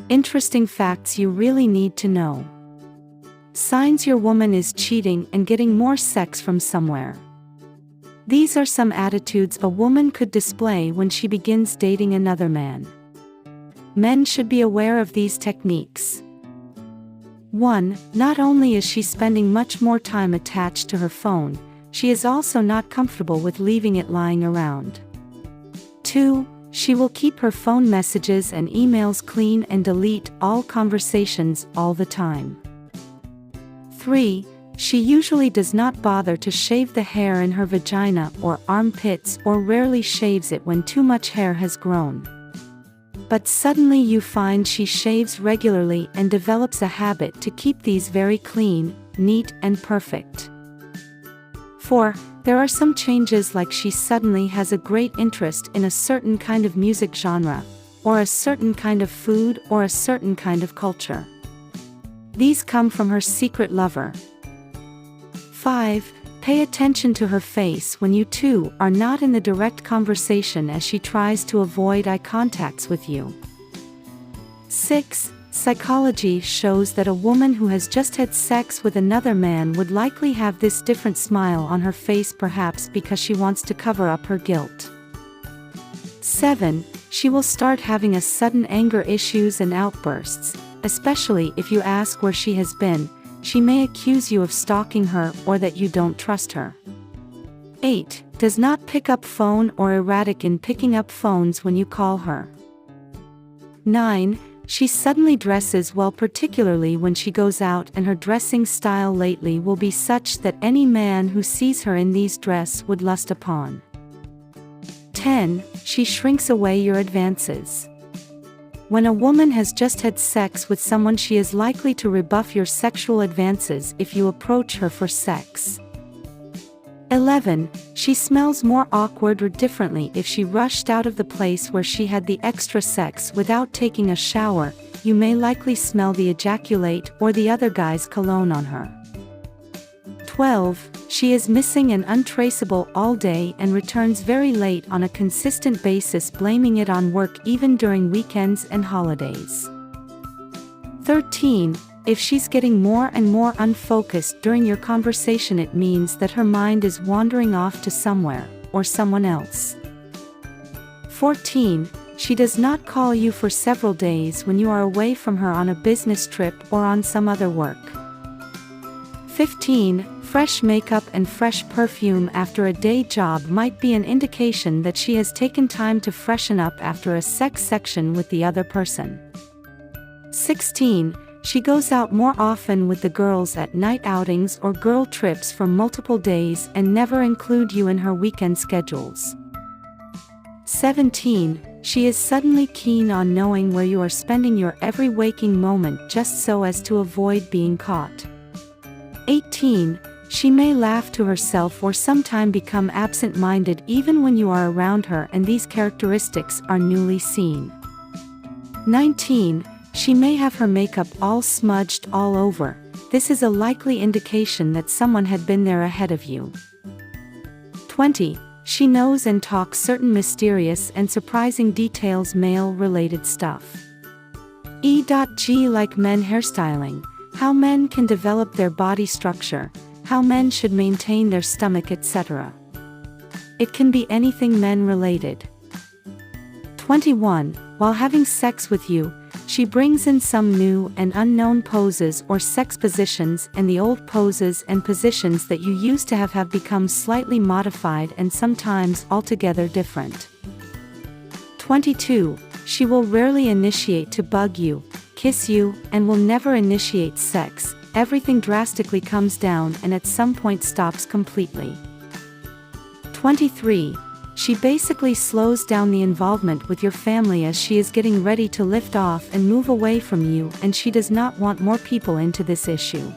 Interesting facts you really need to know. Signs your woman is cheating and getting more sex from somewhere. These are some attitudes a woman could display when she begins dating another man. Men should be aware of these techniques. 1. Not only is she spending much more time attached to her phone, she is also not comfortable with leaving it lying around. 2. She will keep her phone messages and emails clean and delete all conversations all the time. 3. She usually does not bother to shave the hair in her vagina or armpits, or rarely shaves it when too much hair has grown. But suddenly you find she shaves regularly and develops a habit to keep these very clean, neat and perfect. 4. There are some changes, like she suddenly has a great interest in a certain kind of music genre, or a certain kind of food, or a certain kind of culture. These come from her secret lover. 5. Pay attention to her face when you two are not in the direct conversation, as she tries to avoid eye contacts with you. 6. Psychology shows that a woman who has just had sex with another man would likely have this different smile on her face, perhaps because she wants to cover up her guilt. 7. She will start having a sudden anger issues and outbursts, especially if you ask where she has been. She may accuse you of stalking her or that you don't trust her. 8. Does not pick up phone or erratic in picking up phones when you call her. 9. She suddenly dresses well, particularly when she goes out, and her dressing style lately will be such that any man who sees her in these dresses would lust upon. 10. She shrinks away your advances. When a woman has just had sex with someone, she is likely to rebuff your sexual advances if you approach her for sex. 11. She smells more awkward or differently if she rushed out of the place where she had the extra sex without taking a shower. You may likely smell the ejaculate or the other guy's cologne on her. 12. She is missing and untraceable all day and returns very late on a consistent basis, blaming it on work even during weekends and holidays. 13. If she's getting more and more unfocused during your conversation, it means that her mind is wandering off to somewhere or someone else. 14. She does not call you for several days when you are away from her on a business trip or on some other work. 15. Fresh makeup and fresh perfume after a day job might be an indication that she has taken time to freshen up after a sex section with the other person. 16. She goes out more often with the girls at night outings or girl trips for multiple days and never include you in her weekend schedules. 17. She is suddenly keen on knowing where you are spending your every waking moment just so as to avoid being caught. 18. She may laugh to herself or sometime become absent-minded even when you are around her, and these characteristics are newly seen. 19. She may have her makeup all smudged all over. This is a likely indication that someone had been there ahead of you. 20. She knows and talks certain mysterious and surprising details, male-related stuff. E.g. like men hairstyling, how men can develop their body structure, how men should maintain their stomach, etc. It can be anything men-related. 21. While having sex with you, she brings in some new and unknown poses or sex positions, and the old poses and positions that you used to have become slightly modified and sometimes altogether different. 22. She will rarely initiate to bug you, kiss you, and will never initiate sex. Everything drastically comes down and at some point stops completely. 23. She basically slows down the involvement with your family as she is getting ready to lift off and move away from you, and she does not want more people into this issue.